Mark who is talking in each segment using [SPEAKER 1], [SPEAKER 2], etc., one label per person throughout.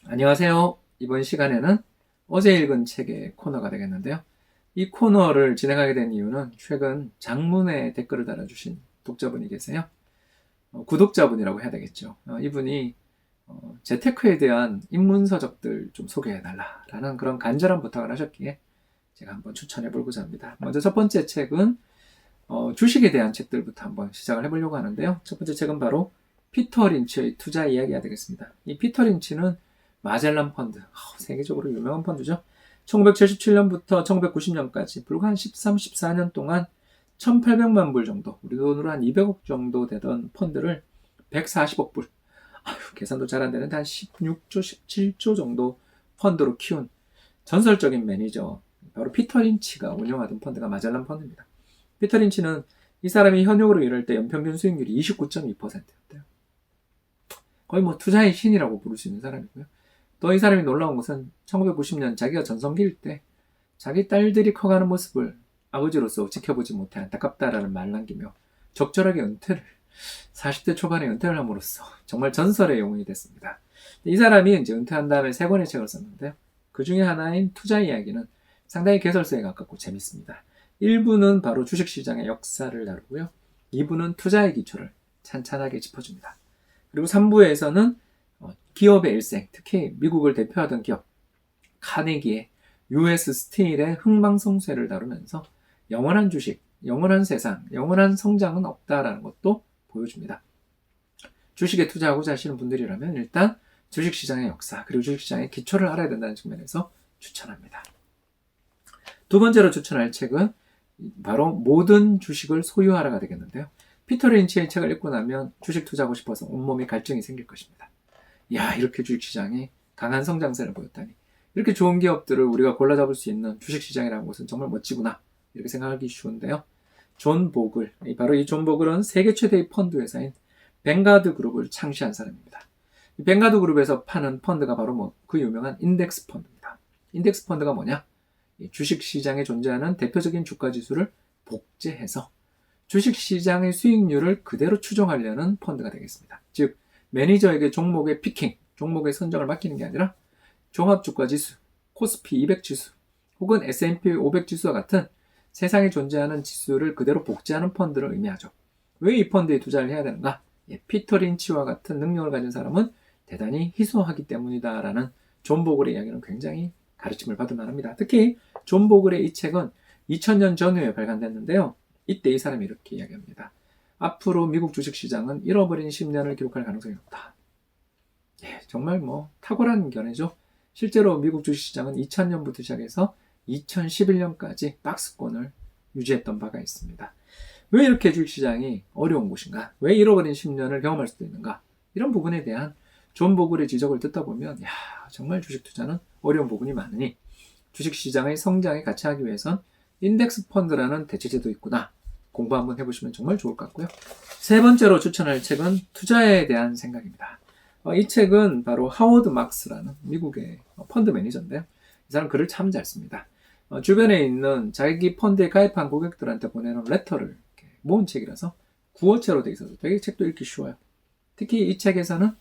[SPEAKER 1] 안녕하세요. 이번 시간에는 어제 읽은 책의 코너가 되겠는데요. 이 코너를 진행하게 된 이유는 최근 장문의 댓글을 달아주신 독자분이 계세요. 구독자분이라고 해야 되겠죠. 이분이 재테크에 대한 입문서적들 좀 소개해달라라는 그런 간절한 부탁을 하셨기에 제가 한번 추천해보고자 합니다. 먼저 첫 번째 책은 주식에 대한 책들부터 한번 시작을 해보려고 하는데요. 첫 번째 책은 바로 피터 린치의 투자 이야기가 되겠습니다. 이 피터 린치는 마젤란 펀드, 세계적으로 유명한 펀드죠. 1977년부터 1990년까지 불과 한 13, 14년 동안 1,800만 불 정도, 우리 돈으로 한 200억 정도 되던 펀드를 140억 불, 계산도 잘 안 되는데 한 16조, 17조 정도 펀드로 키운 전설적인 매니저, 바로 피터 린치가 운영하던 펀드가 마젤란 펀드입니다. 피터 린치는 이 사람이 현역으로 일할 때 연평균 수익률이 29.2%였대요. 거의 뭐 투자의 신이라고 부를 수 있는 사람이고요. 또 이 사람이 놀라운 것은 1990년 자기가 전성기일 때 자기 딸들이 커가는 모습을 아버지로서 지켜보지 못해 안타깝다라는 말 남기며 적절하게 은퇴를 40대 초반에 은퇴를 함으로써 정말 전설의 영웅이 됐습니다. 이 사람이 이제 은퇴한 다음에 세 권의 책을 썼는데요. 그 중에 하나인 투자 이야기는 상당히 개설서에 가깝고 재밌습니다. 1부는 바로 주식시장의 역사를 다루고요. 2부는 투자의 기초를 찬찬하게 짚어줍니다. 그리고 3부에서는 기업의 일생, 특히 미국을 대표하던 기업 카네기의 US 스틸의 흥망성쇠를 다루면서 영원한 주식, 영원한 세상, 영원한 성장은 없다라는 것도 보여줍니다. 주식에 투자하고자 하시는 분들이라면 일단 주식시장의 역사, 그리고 주식시장의 기초를 알아야 된다는 측면에서 추천합니다. 두 번째로 추천할 책은 바로 모든 주식을 소유하라가 되겠는데요. 피터 린치의 책을 읽고 나면 주식 투자하고 싶어서 온몸에 갈증이 생길 것입니다. 야, 이렇게 주식시장이 강한 성장세를 보였다니. 이렇게 좋은 기업들을 우리가 골라잡을 수 있는 주식시장이라는 것은 정말 멋지구나. 이렇게 생각하기 쉬운데요. 존 보글, 바로 이 존 보글은 세계 최대의 펀드 회사인 뱅가드 그룹을 창시한 사람입니다. 이 뱅가드 그룹에서 파는 펀드가 바로 그 유명한 인덱스 펀드입니다. 인덱스 펀드가 뭐냐? 주식시장에 존재하는 대표적인 주가지수를 복제해서 주식시장의 수익률을 그대로 추정하려는 펀드가 되겠습니다. 즉, 매니저에게 종목의 피킹, 종목의 선정을 맡기는 게 아니라 종합주가지수, 코스피 200지수, 혹은 S&P 500지수와 같은 세상에 존재하는 지수를 그대로 복제하는 펀드를 의미하죠. 왜 이 펀드에 투자를 해야 되는가? 피터 린치와 같은 능력을 가진 사람은 대단히 희소하기 때문이다라는 존 보글의 이야기는 굉장히 가르침을 받을 만합니다. 특히 존 보글의 이 책은 2000년 전후에 발간됐는데요. 이때 이 사람이 이렇게 이야기합니다. 앞으로 미국 주식시장은 잃어버린 10년을 기록할 가능성이 높다. 정말 탁월한 견해죠. 실제로 미국 주식시장은 2000년부터 시작해서 2011년까지 박스권을 유지했던 바가 있습니다. 왜 이렇게 주식시장이 어려운 곳인가? 왜 잃어버린 10년을 경험할 수도 있는가? 이런 부분에 대한 존 보글의 지적을 듣다 보면 정말 주식 투자는 어려운 부분이 많으니 주식시장의 성장에 같이 하기 위해선 인덱스 펀드라는 대체제도 있구나. 공부 한번 해보시면 정말 좋을 것 같고요. 세 번째로 추천할 책은 투자에 대한 생각입니다. 이 책은 바로 하워드 막스라는 미국의 펀드 매니저인데요. 이 사람 글을 참 잘 씁니다. 주변에 있는 자기 펀드에 가입한 고객들한테 보내는 레터를 모은 책이라서 구어체로 되어 있어서 되게 책도 읽기 쉬워요. 특히 이 책에서는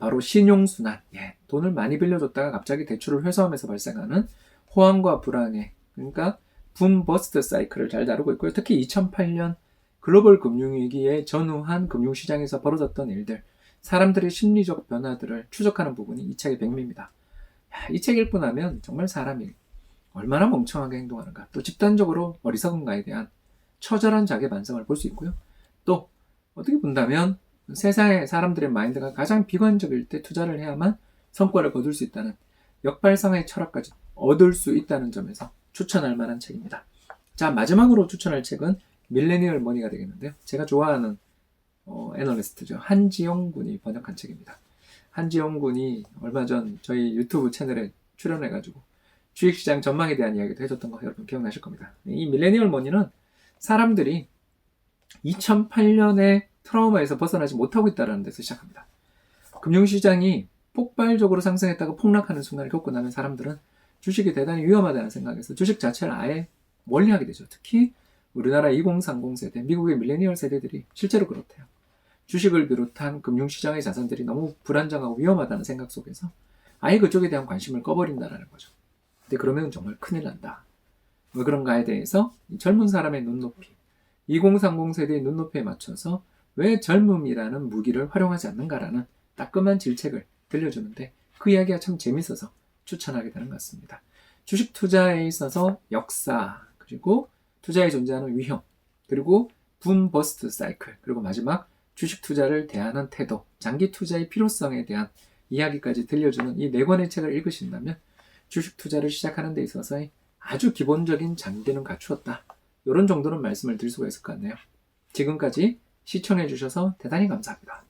[SPEAKER 1] 바로 신용순환, 돈을 많이 빌려줬다가 갑자기 대출을 회수하면서 발생하는 호황과 불황에, 그러니까 붐 버스트 사이클을 잘 다루고 있고요. 특히 2008년 글로벌 금융위기에 전후한 금융시장에서 벌어졌던 일들, 사람들의 심리적 변화들을 추적하는 부분이 이 책의 백미입니다. 이 책 읽고 나면 정말 사람이 얼마나 멍청하게 행동하는가, 또 집단적으로 어리석은가에 대한 처절한 자기 반성을 볼 수 있고요. 또 어떻게 본다면 세상의 사람들의 마인드가 가장 비관적일 때 투자를 해야만 성과를 거둘 수 있다는 역발상의 철학까지 얻을 수 있다는 점에서 추천할 만한 책입니다. 자, 마지막으로 추천할 책은 밀레니얼 머니가 되겠는데요. 제가 좋아하는 애널리스트죠. 한지영 군이 번역한 책입니다. 한지영 군이 얼마 전 저희 유튜브 채널에 출연해가지고 주식시장 전망에 대한 이야기도 해줬던 거 여러분 기억나실 겁니다. 이 밀레니얼 머니는 사람들이 2008년에 트라우마에서 벗어나지 못하고 있다는 데서 시작합니다. 금융시장이 폭발적으로 상승했다가 폭락하는 순간을 겪고 나면 사람들은 주식이 대단히 위험하다는 생각에서 주식 자체를 아예 멀리하게 되죠. 특히 우리나라 2030 세대, 미국의 밀레니얼 세대들이 실제로 그렇대요. 주식을 비롯한 금융시장의 자산들이 너무 불안정하고 위험하다는 생각 속에서 아예 그쪽에 대한 관심을 꺼버린다라는 거죠. 근데 그러면 정말 큰일 난다. 왜 그런가에 대해서 이 젊은 사람의 눈높이, 2030 세대의 눈높이에 맞춰서 왜 젊음이라는 무기를 활용하지 않는가라는 따끔한 질책을 들려주는데 그 이야기가 참 재밌어서 추천하게 되는 것 같습니다. 주식 투자에 있어서 역사, 그리고 투자에 존재하는 위험, 그리고 붐 버스트 사이클, 그리고 마지막 주식 투자를 대하는 태도, 장기 투자의 필요성에 대한 이야기까지 들려주는 이 4권의 책을 읽으신다면 주식 투자를 시작하는 데 있어서의 아주 기본적인 장비는 갖추었다. 이런 정도는 말씀을 드릴 수가 있을 것 같네요. 지금까지 시청해 주셔서 대단히 감사합니다.